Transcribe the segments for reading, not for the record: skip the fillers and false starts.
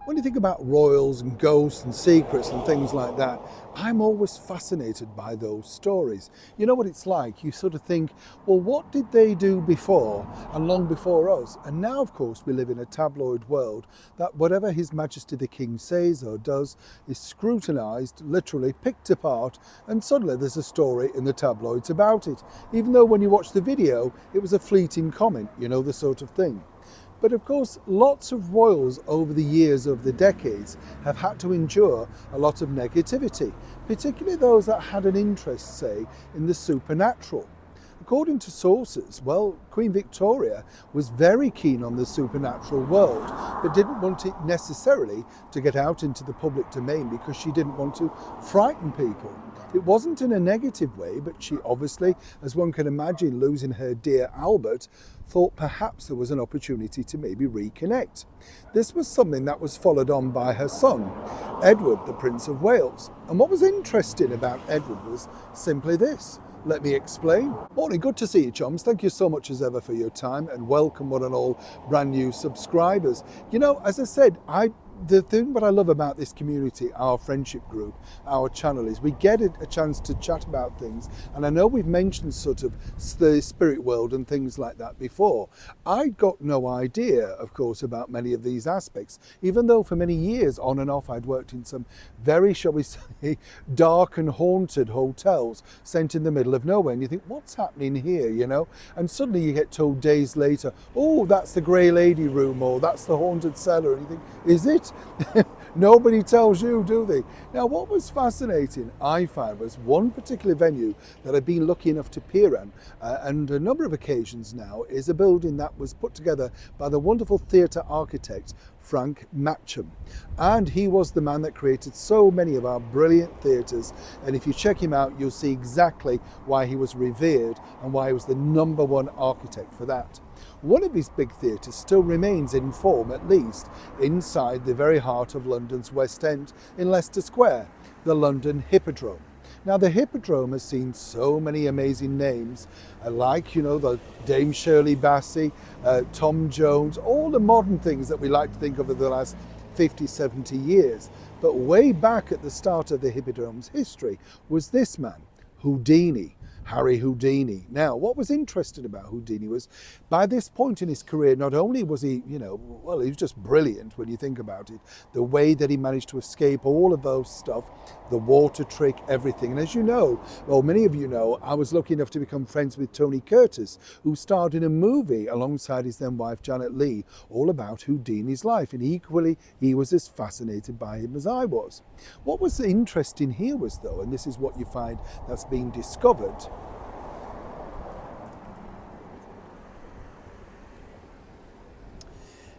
When you think about royals and ghosts and secrets and things like that, I'm always fascinated by those stories. You know what it's like? You sort of think, well, what did they do before and long before us? And now, of course, we live in a tabloid world that whatever His Majesty the King says or does is scrutinised, literally picked apart, and suddenly there's a story in the tabloids about it. Even though when you watch the video, it was a fleeting comment, you know, the sort of thing. But of course, lots of royals over the years, over the decades, have had to endure a lot of negativity, particularly those that had an interest, say, in the supernatural. According to sources, well, Queen Victoria was very keen on the supernatural world, but didn't want it necessarily to get out into the public domain because she didn't want to frighten people. It wasn't in a negative way, but she obviously, as one can imagine, losing her dear Albert, thought perhaps there was an opportunity to maybe reconnect. This was something that was followed on by her son, Edward, the Prince of Wales. And what was interesting about Edward was simply this. Let me explain. Morning, good to see you, chums. Thank you so much as ever for your time, and welcome one and all brand new subscribers. You know, as I said, the thing what I love about this community, our friendship group, our channel, is we get a chance to chat about things. And I know we've mentioned sort of the spirit world and things like that before. I got no idea, of course, about many of these aspects, even though for many years on and off I'd worked in some very, shall we say, dark and haunted hotels sent in the middle of nowhere. And you think, what's happening here, you know? And suddenly you get told days later, oh, that's the Grey Lady room, or that's the haunted cellar. And you think, is it? Nobody tells you, do they? Now, what was fascinating, I found, was one particular venue that I've been lucky enough to appear at, and a number of occasions now, is a building that was put together by the wonderful theatre architect, Frank Matcham. And he was the man that created so many of our brilliant theatres. And if you check him out, you'll see exactly why he was revered and why he was the #1 architect for that. One of his big theatres still remains in form, at least, inside the very heart of London's West End in Leicester Square, the London Hippodrome. Now, the Hippodrome has seen so many amazing names, like, you know, the Dame Shirley Bassey, Tom Jones, all the modern things that we like to think of over the last 50, 70 years. But way back at the start of the Hippodrome's history was this man, Houdini. Harry Houdini. Now, what was interesting about Houdini was, by this point in his career, not only was he, you know, well, he was just brilliant when you think about it, the way that he managed to escape all of those stuff, the water trick, everything. And as you know, well, many of you know, I was lucky enough to become friends with Tony Curtis, who starred in a movie alongside his then wife, Janet Leigh, all about Houdini's life. And equally, he was as fascinated by him as I was. What was interesting here was, though, and this is what you find that's been discovered,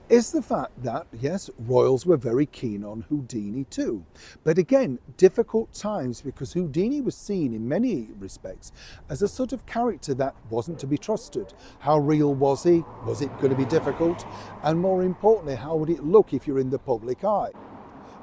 is the fact that, yes, royals were very keen on Houdini too. But again, difficult times, because Houdini was seen in many respects as a sort of character that wasn't to be trusted. How real was he? Was it going to be difficult? And more importantly, how would it look if you're in the public eye?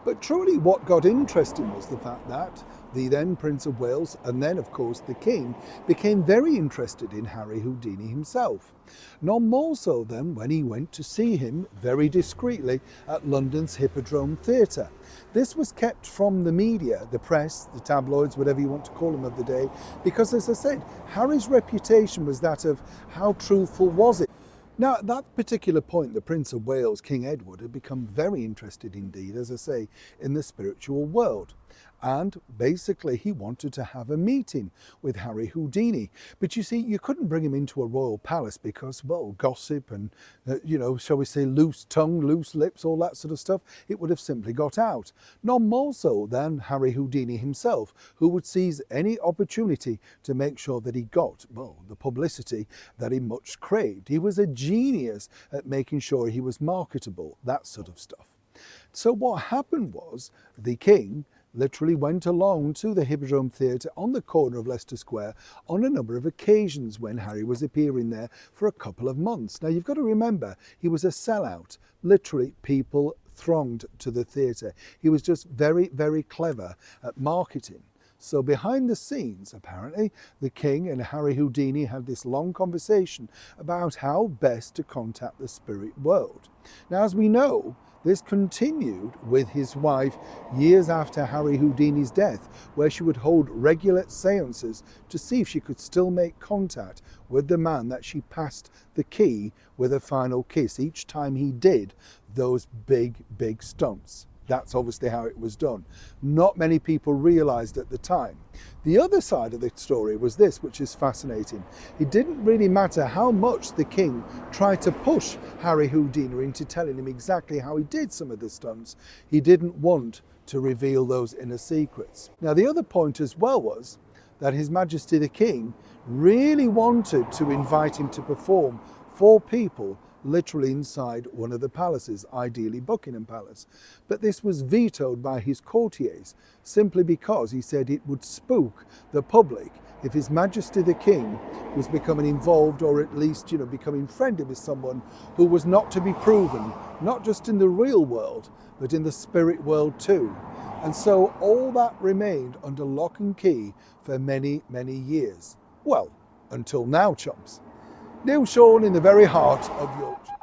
But truly what got interesting was the fact that the then Prince of Wales, and then of course the King, became very interested in Harry Houdini himself. None more so than when he went to see him very discreetly at London's Hippodrome Theatre. This was kept from the media, the press, the tabloids, whatever you want to call them of the day, because, as I said, Harry's reputation was that of how truthful was it. Now, at that particular point, the Prince of Wales, King Edward, had become very interested indeed, as I say, in the spiritual world. And basically, he wanted to have a meeting with Harry Houdini. But you see, you couldn't bring him into a royal palace because, well, gossip and, you know, shall we say, loose tongue, loose lips, all that sort of stuff, it would have simply got out. None more so than Harry Houdini himself, who would seize any opportunity to make sure that he got, well, the publicity that he much craved. He was a genius at making sure he was marketable, that sort of stuff. So what happened was the King literally went along to the Hippodrome Theatre on the corner of Leicester Square on a number of occasions when Harry was appearing there for a couple of months. Now, you've got to remember, he was a sellout. Literally, people thronged to the theatre. He was just very, very clever at marketing. So behind the scenes, apparently, the king and Harry Houdini had this long conversation about how best to contact the spirit world. Now, as we know, this continued with his wife years after Harry Houdini's death, where she would hold regular seances to see if she could still make contact with the man that she passed the key with a final kiss each time he did those big stunts. That's obviously how it was done. Not many people realized at the time. The other side of the story was this, which is fascinating. It didn't really matter how much the king tried to push Harry Houdini into telling him exactly how he did some of the stunts. He didn't want to reveal those inner secrets. Now, the other point as well was that His Majesty the King really wanted to invite him to perform for people literally inside one of the palaces, ideally Buckingham Palace. But this was vetoed by his courtiers, simply because he said it would spook the public if His Majesty the King was becoming involved, or at least, becoming friendly with someone who was not to be proven, not just in the real world, but in the spirit world too. And so all that remained under lock and key for many years. Well, until now, chumps. Neil Sean in the very heart of Yorkshire.